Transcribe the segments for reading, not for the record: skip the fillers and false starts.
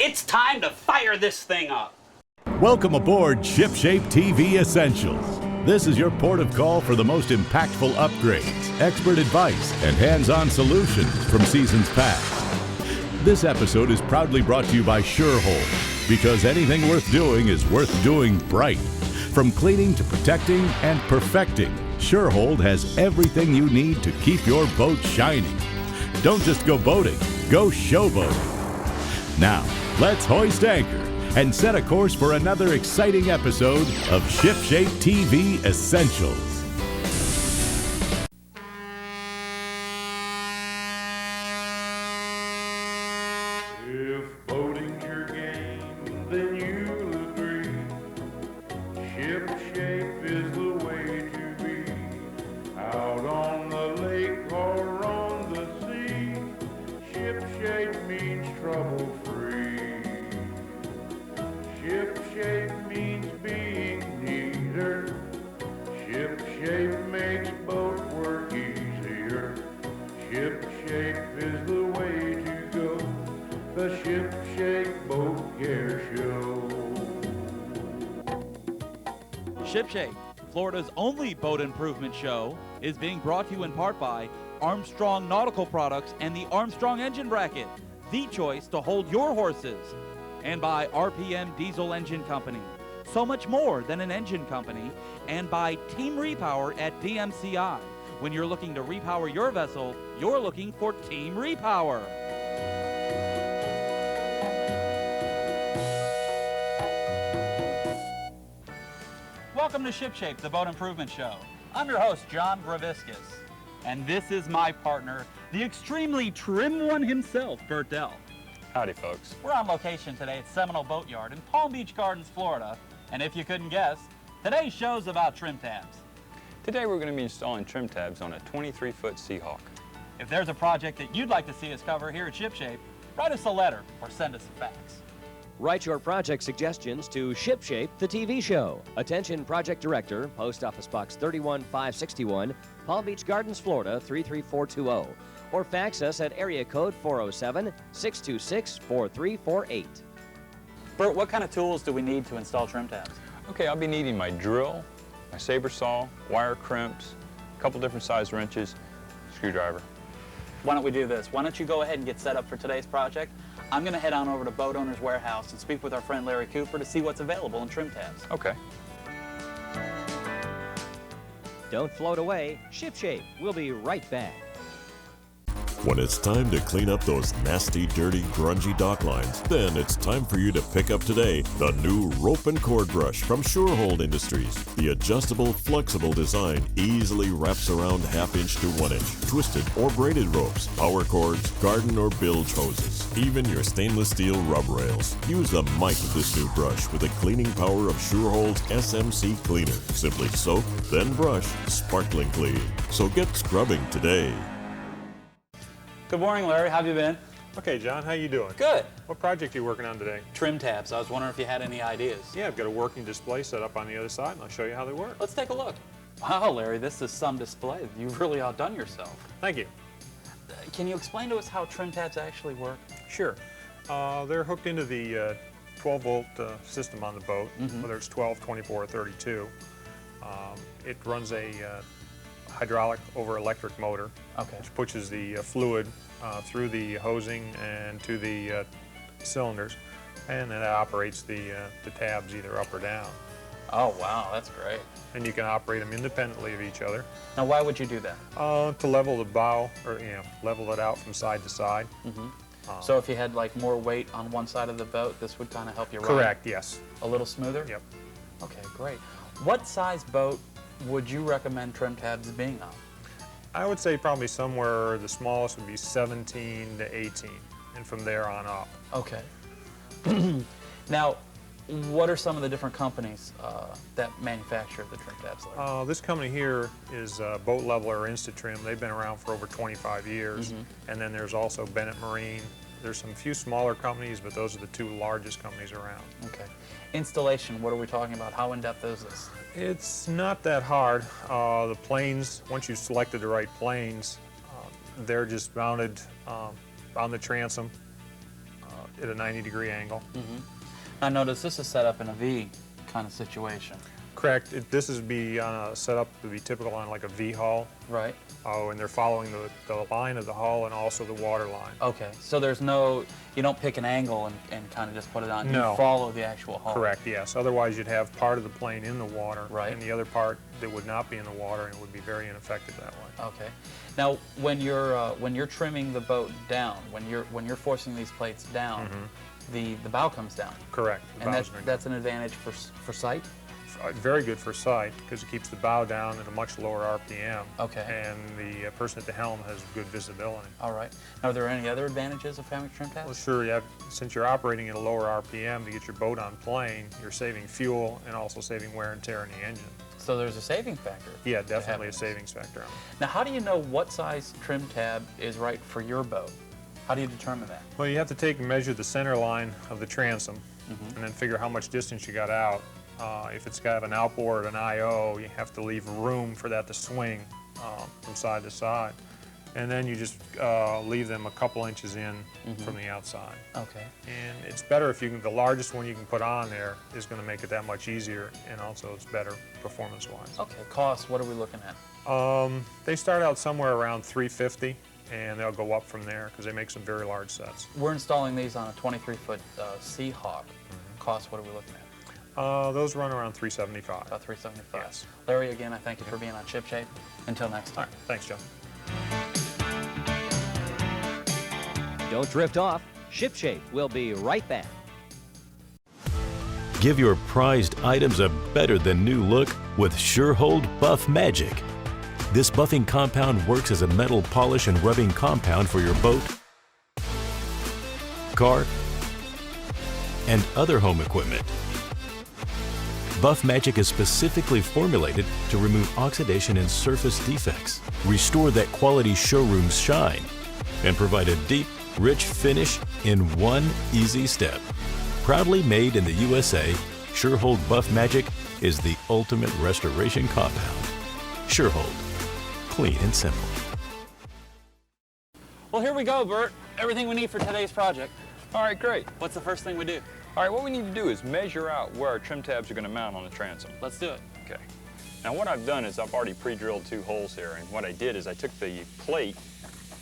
It's time to fire this thing up. Welcome aboard ShipShape TV Essentials. This is your port of call for the most impactful upgrades, expert advice, and hands-on solutions from seasons past. This episode is proudly brought to you by SureHold, because anything worth doing is worth doing bright. From cleaning to protecting and perfecting, SureHold has everything you need to keep your boat shining. Don't just go boating, go showboating. Now, let's hoist anchor and set a course for another exciting episode of ShipShape TV Essentials. If boating's your game, then you'll agree. ShipShape is the way to be. Out on the lake or on the sea, ShipShape means trouble-free. ShipShape means being neater. ShipShape makes boat work easier. ShipShape is the way to go. The ShipShape Boat Care Show. ShipShape, Florida's only boat improvement show, is being brought to you in part by Armstrong Nautical Products and the Armstrong Engine Bracket, the choice to hold your horses, and by RPM Diesel Engine Company, so much more than an engine company, and by Team Repower at DMCI. When you're looking to repower your vessel, you're looking for Team Repower. Welcome to ShipShape, the boat improvement show. I'm your host, John Greviskis, and this is my partner, the extremely trim one himself, Burt Dell. Howdy, folks. We're on location today at Seminole Boat Yard in Palm Beach Gardens, Florida, and if you couldn't guess, today's show's about trim tabs. Today we're going to be installing trim tabs on a 23-foot Seahawk. If there's a project that you'd like to see us cover here at ShipShape, write us a letter or send us a fax. Write your project suggestions to ShipShape, the TV show. Attention Project Director, Post Office Box 31561, Palm Beach Gardens, Florida 33420. Or fax us at area code 407-626-4348. Burt, what kind of tools do we need to install trim tabs? Okay, I'll be needing my drill, my saber saw, wire crimps, a couple different size wrenches, screwdriver. Why don't we do this? Why don't you go ahead and get set up for today's project? I'm going to head on over to Boat Owners Warehouse and speak with our friend Larry Cooper to see what's available in trim tabs. Okay. Don't float away. ShipShape. We'll be right back. When it's time to clean up those nasty, dirty, grungy dock lines, then it's time for you to pick up today the new rope and cord brush from SureHold Industries. The adjustable, flexible design easily wraps around half-inch to 1-inch, twisted or braided ropes, power cords, garden or bilge hoses, even your stainless steel rub rails. Use the might of this new brush with the cleaning power of SureHold's SMC Cleaner. Simply soak, then brush, sparkling clean. So get scrubbing today. Good morning, Larry. How have you been? Okay, John, how you doing? Good. What project are you working on today? Trim tabs. I was wondering if you had any ideas. Yeah, I've got a working display set up on the other side, and I'll show you how they work. Let's take a look. Wow, Larry, this is some display. You've really outdone yourself. Thank you. Can you explain to us how trim tabs actually work? Sure. They're hooked into the 12-volt system on the boat, whether it's 12, 24, or 32. It runs a hydraulic over electric motor, which pushes the fluid through the hosing and to the cylinders, and then that operates the tabs either up or down. Oh, wow, that's great. And you can operate them independently of each other. Now, why would you do that? To level the bow, or level it out from side to side. So if you had like more weight on one side of the boat, this would kind of help you ride? Correct, yes. A little smoother? Yep. Okay, great. What size boat would you recommend trim tabs being on? I would say probably somewhere, the smallest would be 17 to 18, and from there on up. Okay. Now, what are some of the different companies that manufacture the trim tabs? This company here is Boat Leveler Insta-Trim. They've been around for over 25 years. And then there's also Bennett Marine. There's some few smaller companies, but those are the two largest companies around. Okay. Installation, what are we talking about? How in-depth is this? It's not that hard. The planes, once you've selected the right planes, they're just mounted on the transom. at a 90-degree angle. I notice this is set up in a V kind of situation. Correct. This is set up to be typical on like a V hull. Right. Oh, and they're following the line of the hull and also the water line. Okay, so there's no, you don't pick an angle and kind of just put it on. No. You follow the actual hull. Correct, yes. Otherwise, you'd have part of the plane in the water, right, and the other part that would not be in the water, and it would be very ineffective that way. Okay. Now, when you're trimming the boat down, when you're forcing these plates down, the bow comes down. Correct. And that's an advantage for sight? Very good for sight because it keeps the bow down at a much lower RPM. Okay. And the person at the helm has good visibility. All right. Now, are there any other advantages of having trim tabs? Well, sure. Since you're operating at a lower RPM to get your boat on plane, you're saving fuel and also saving wear and tear in the engine. So there's a savings factor. Yeah, definitely a savings factor on it. Now, how do you know what size trim tab is right for your boat? How do you determine that? Well, you have to take and measure the center line of the transom and then figure how much distance you got out. If it's got an outboard, an IO, you have to leave room for that to swing from side to side. And then you just leave them a couple inches in from the outside. Okay. And it's better if the largest one you can put on there is going to make it that much easier, and also it's better performance-wise. Okay, cost, what are we looking at? They start out somewhere around $350, and they'll go up from there because they make some very large sets. We're installing these on a 23-foot Seahawk. Cost, what are we looking at? Those run around $375. About $375. Yes. Larry, again, I thank you for being on Ship Shape. Until next time. All right. Thanks, John. Don't drift off. Ship Shape will be right back. Give your prized items a better-than-new look with SureHold Buff Magic. This buffing compound works as a metal polish and rubbing compound for your boat, car, and other home equipment. Buff Magic is specifically formulated to remove oxidation and surface defects, restore that quality showroom shine, and provide a deep, rich finish in one easy step. Proudly made in the USA, SureHold Buff Magic is the ultimate restoration compound. SureHold, clean and simple. Well, here we go, Bert. Everything we need for today's project. All right, great. What's the first thing we do? All right, what we need to do is measure out where our trim tabs are going to mount on the transom. Let's do it. Okay. Now what I've done is I've already pre-drilled 2 holes here, and what I did is I took the plate,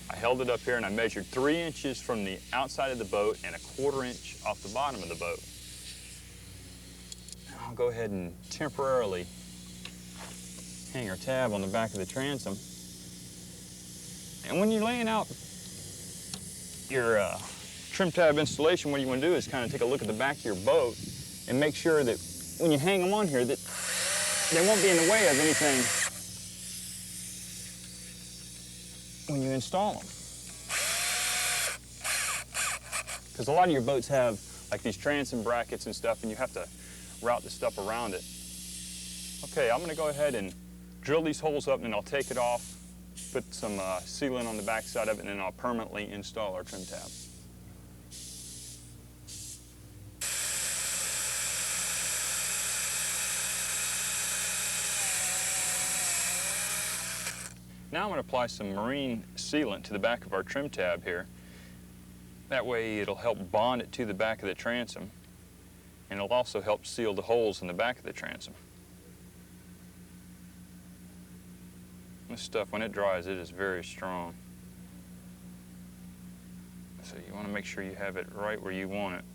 I held it up here, and I measured 3 inches from the outside of the boat and 1/4 inch off the bottom of the boat. I'll go ahead and temporarily hang our tab on the back of the transom. And when you're laying out your trim tab installation, what you want to do is kind of take a look at the back of your boat and make sure that when you hang them on here that they won't be in the way of anything when you install them. Because a lot of your boats have like these transom brackets and stuff, and you have to route the stuff around it. Okay, I'm going to go ahead and drill these holes up, and then I'll take it off, put some sealant on the back side of it, and then I'll permanently install our trim tab. Now I'm going to apply some marine sealant to the back of our trim tab here. That way it'll help bond it to the back of the transom, and it'll also help seal the holes in the back of the transom. This stuff, when it dries, it is very strong. So you want to make sure you have it right where you want it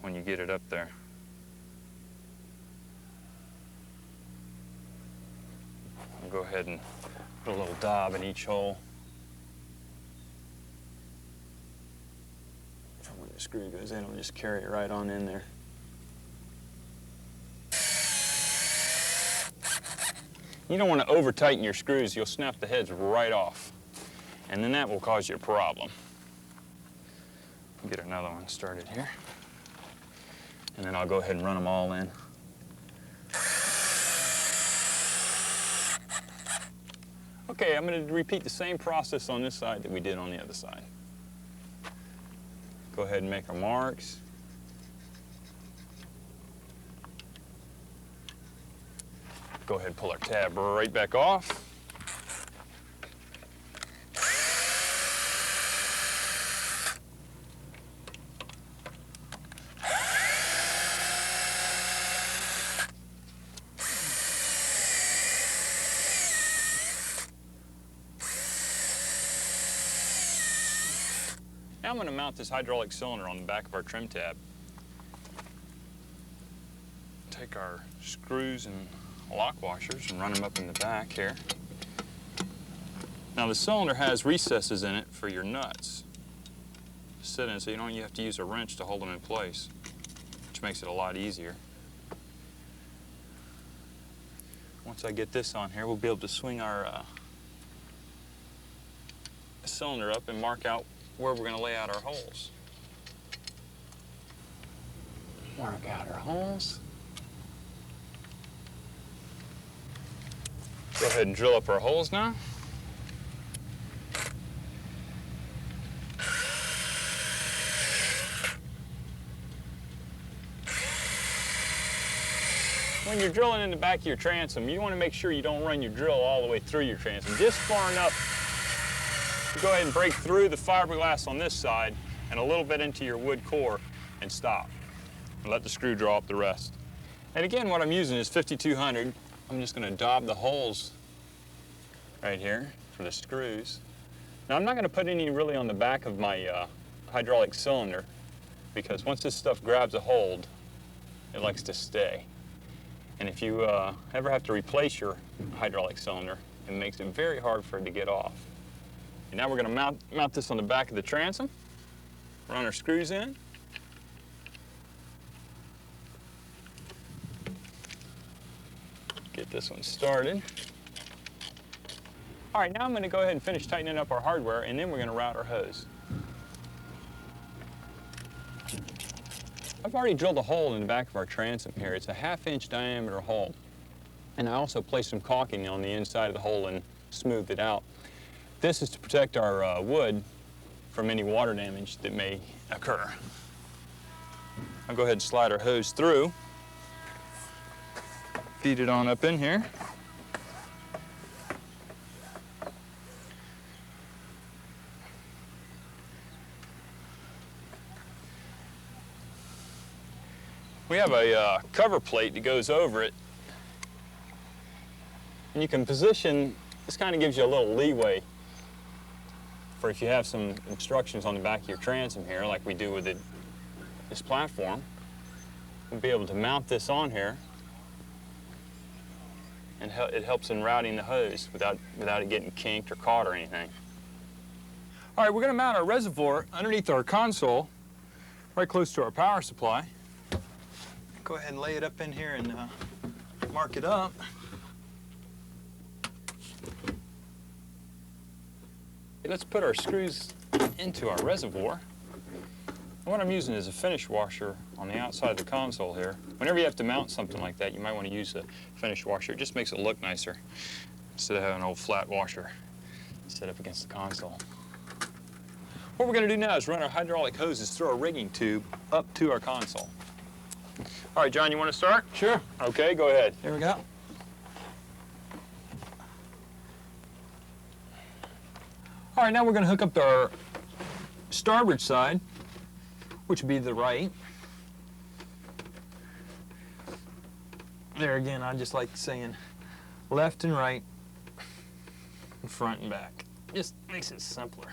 when you get it up there. I'll go ahead and put a little dab in each hole. So when the screw goes in, it'll just carry it right on in there. You don't want to over-tighten your screws. You'll snap the heads right off, and then that will cause you a problem. Get another one started here, and then I'll go ahead and run them all in. Okay, I'm going to repeat the same process on this side that we did on the other side. Go ahead and make our marks. Go ahead and pull our tab right back off. Now I'm going to mount this hydraulic cylinder on the back of our trim tab. Take our screws and lock washers and run them up in the back here. Now the cylinder has recesses in it for your nuts to sit in, so you don't have to use a wrench to hold them in place, which makes it a lot easier. Once I get this on here, we'll be able to swing our cylinder up and mark out where we're going to lay out our holes. Mark out our holes. Go ahead and drill up our holes now. When you're drilling in the back of your transom, you want to make sure you don't run your drill all the way through your transom, just far enough to go ahead and break through the fiberglass on this side and a little bit into your wood core and stop. And let the screw draw up the rest. And again, what I'm using is 5200. I'm just going to daub the holes right here for the screws. Now I'm not going to put any really on the back of my hydraulic cylinder, because once this stuff grabs a hold, it likes to stay. And if you ever have to replace your hydraulic cylinder, it makes it very hard for it to get off. And now we're going to mount this on the back of the transom, run our screws in. Get this one started. All right, now I'm going to go ahead and finish tightening up our hardware, and then we're going to route our hose. I've already drilled a hole in the back of our transom here. It's a 1/2-inch diameter hole. And I also placed some caulking on the inside of the hole and smoothed it out. This is to protect our wood from any water damage that may occur. I'll go ahead and slide our hose through. Feed it on up in here. We have a cover plate that goes over it. And you can position, this kind of gives you a little leeway for if you have some obstructions on the back of your transom here, like we do with this platform. We'll be able to mount this on here, and it helps in routing the hose without it getting kinked or caught or anything. All right, we're going to mount our reservoir underneath our console, right close to our power supply. Go ahead and lay it up in here and mark it up. Let's put our screws into our reservoir. What I'm using is a finish washer on the outside of the console here. Whenever you have to mount something like that, you might want to use a finish washer. It just makes it look nicer instead of having an old flat washer set up against the console. What we're going to do now is run our hydraulic hoses through our rigging tube up to our console. All right, John, you want to start? Sure. Okay, go ahead. Here we go. All right, now we're going to hook up to our starboard side, which would be the right. There again, I just like saying left and right, and front and back. Just makes it simpler.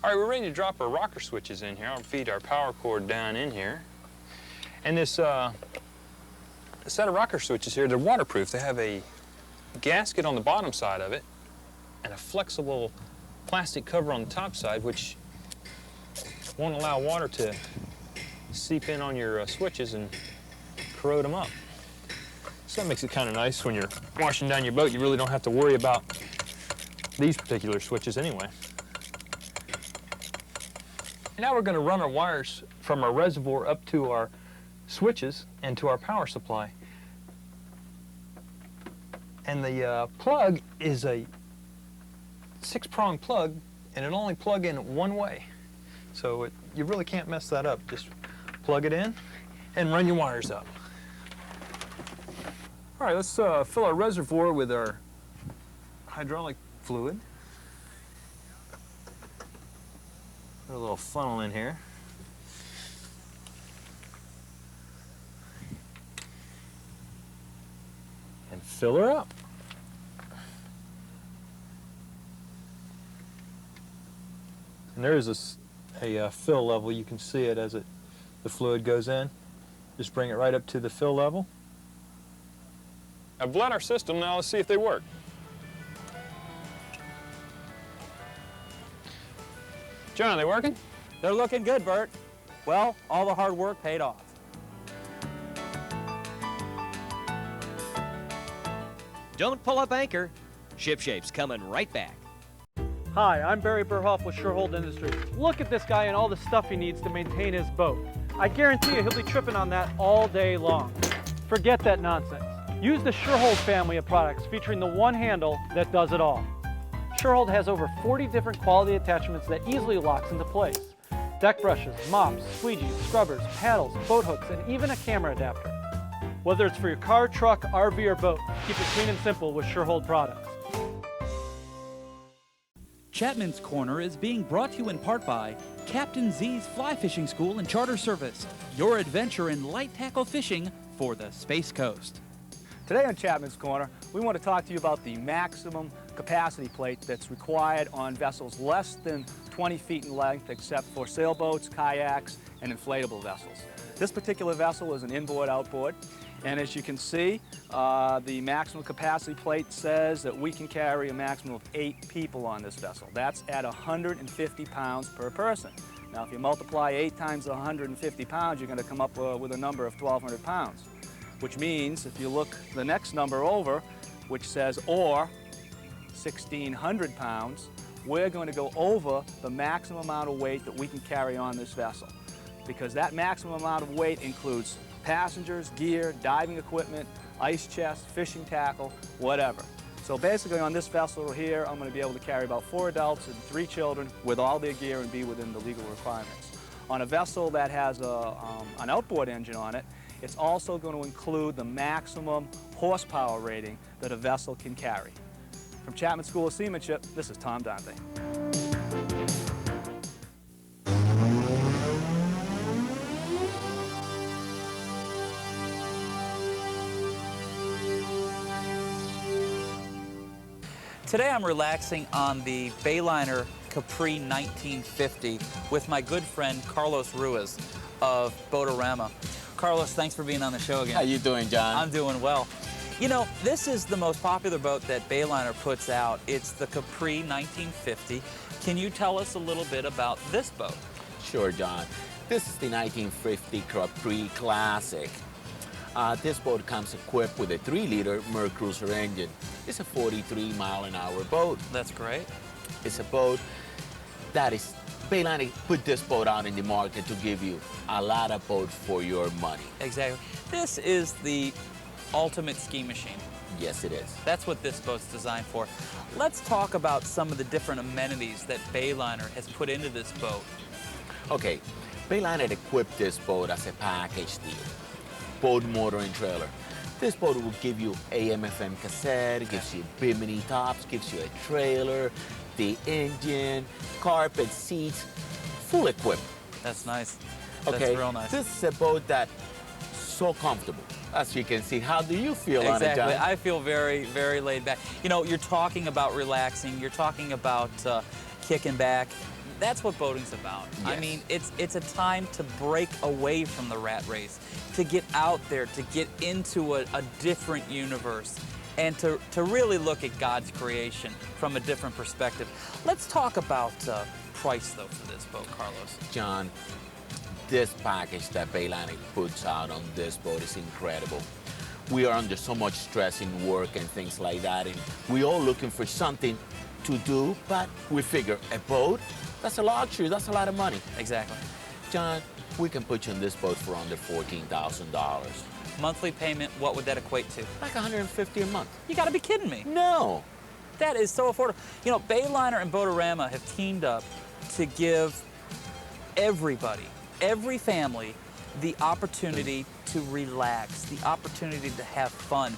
All right, we're ready to drop our rocker switches in here. I'll feed our power cord down in here. And this set of rocker switches here, they're waterproof. They have a gasket on the bottom side of it and a flexible plastic cover on the top side, which won't allow water to seep in on your switches and corrode them up. So that makes it kind of nice when you're washing down your boat. You really don't have to worry about these particular switches anyway. Now we're going to run our wires from our reservoir up to our switches and to our power supply. And the plug is a 6-prong plug, and it'll only plug in one way. So you really can't mess that up. Just plug it in and run your wires up. All right, let's fill our reservoir with our hydraulic fluid. Put a little funnel in here. And fill her up. And there's a fill level. You can see it as the fluid goes in. Just bring it right up to the fill level. I've bled our system, now let's see if they work. John, are they working? They're looking good, Bert. Well, all the hard work paid off. Don't pull up anchor. ShipShape's coming right back. Hi, I'm Barry Burhoff with Shorehold Industries. Look at this guy and all the stuff he needs to maintain his boat. I guarantee you he'll be tripping on that all day long. Forget that nonsense. Use the Shorehold family of products featuring the one handle that does it all. Shorehold has over 40 different quality attachments that easily locks into place. Deck brushes, mops, squeegees, scrubbers, paddles, boat hooks, and even a camera adapter. Whether it's for your car, truck, RV, or boat, keep it clean and simple with Shorehold products. Chapman's Corner is being brought to you in part by Captain Z's Fly Fishing School and Charter Service. Your adventure in light tackle fishing for the Space Coast. Today on Chapman's Corner, we want to talk to you about the maximum capacity plate that's required on vessels less than 20 feet in length, except for sailboats, kayaks, and inflatable vessels. This particular vessel is an inboard-outboard, and as you can see, the maximum capacity plate says that we can carry a maximum of 8 people on this vessel. That's at 150 pounds per person. Now, if you multiply 8 times 150 pounds, you're going to come up with a number of 1,200 pounds. Which means, if you look the next number over, which says or 1,600 pounds, we're going to go over the maximum amount of weight that we can carry on this vessel. Because that maximum amount of weight includes passengers, gear, diving equipment, ice chest, fishing tackle, whatever. So basically on this vessel here, I'm going to be able to carry about 4 adults and 3 children with all their gear and be within the legal requirements. On a vessel that has an outboard engine on it, it's also going to include the maximum horsepower rating that a vessel can carry. From Chapman School of Seamanship, this is Tom Domping. Today I'm relaxing on the Bayliner Capri 1950 with my good friend Carlos Ruiz of Boaterama. Carlos, thanks for being on the show again. How you doing, John? I'm doing well. You know, this is the most popular boat that Bayliner puts out. It's the Capri 1950. Can you tell us a little bit about this boat? Sure, John. This is the 1950 Capri Classic. This boat comes equipped with a 3-liter MerCruiser engine. It's a 43-mile-an-hour boat. That's great. It's a boat that is Bayliner put this boat out in the market to give you a lot of boat for your money. Exactly. This is the ultimate ski machine. Yes, it is. That's what this boat's designed for. Let's talk about some of the different amenities that Bayliner has put into this boat. Okay, Bayliner equipped this boat as a package deal. Boat, motor, and trailer. This boat will give you AM/FM cassette, gives you bimini tops, gives you a trailer, the engine, carpet, seats, full equipped. That's nice. Okay, That's real nice. This is a boat that's so comfortable, as you can see. How do you feel on it, John? Exactly. I feel very, very laid back. You know, you're talking about relaxing. You're talking about kicking back. That's what boating's about. Yes. I mean, it's a time to break away from the rat race, to get out there, to get into a different universe, and to really look at God's creation from a different perspective. Let's talk about price, though, for this boat, Carlos. John, this package that Bayliner puts out on this boat is incredible. We are under so much stress in work and things like that, and we're all looking for something to do, but we figure a boat, that's a luxury, that's a lot of money. Exactly. John, we can put you on this boat for under $14,000. Monthly payment, what would that equate to? Like $150 a month. You gotta be kidding me. No. That is so affordable. You know, Bayliner and Boaterama have teamed up to give everybody, every family, the opportunity to relax, the opportunity to have fun.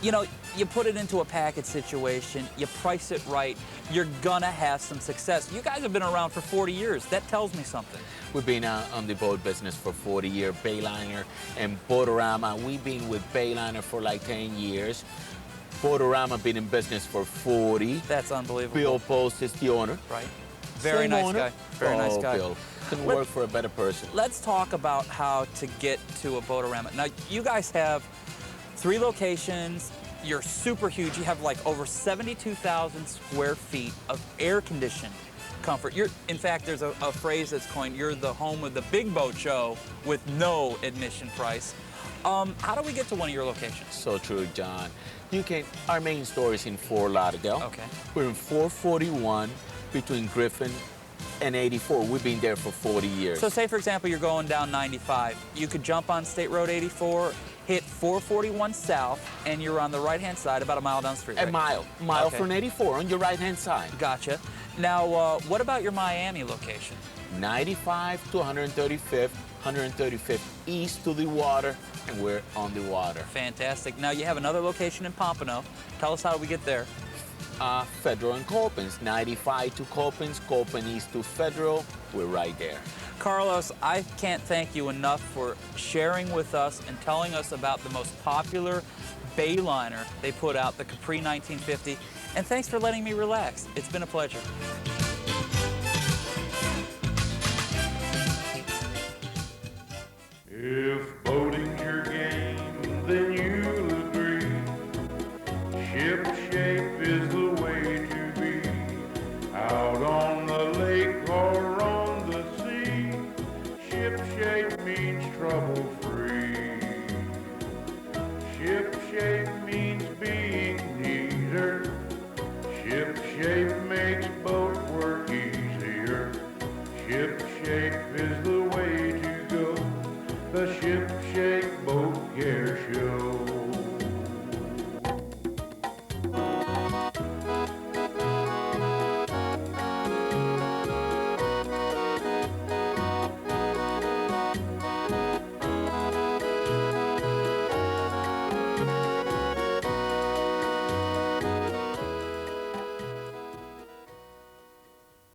You know, you put it into a package situation, you price it right, you're gonna have some success. You guys have been around for 40 years. That tells me something. We've been on the boat business for 40 years, Bayliner and Boaterama. We've been with Bayliner for like 10 years. Boaterama been in business for 40. That's unbelievable. Bill Post is the owner. Right. Very Same nice owner. guy. Very nice Oh, guy. Bill, couldn't work for a better person. Let's talk about how to get to a Boaterama. Now, you guys have 3 locations. You're super huge. You have like over 72,000 square feet of air-conditioned comfort. In fact, there's a phrase that's coined, you're the home of the big boat show with no admission price. How do we get to one of your locations? So true, John. Our main store is in Fort Lauderdale. Okay. We're in 441 between Griffin and 84. We've been there for 40 years. So say, for example, you're going down 95. You could jump on State Road 84, hit 441 south, and you're on the right-hand side, about a mile down the street, right? A mile Okay. from 84 on your right-hand side. Gotcha. Now, what about your Miami location? 95 to 135th east to the water, and we're on the water. Fantastic. Now, you have another location in Pompano. Tell us how we get there. Federal and Colpins, 95 to Colpins, Colpin east to Federal, we're right there. Carlos, I can't thank you enough for sharing with us and telling us about the most popular Bayliner they put out, the Capri 1950. And thanks for letting me relax. It's been a pleasure. If boating's your game, then you'll agree. Ship shape is the way to be. Out on the lake or on the sea, ship shape means trouble-free. Ship shape means being neater. Ship shape makes boat work easier. Ship shape is the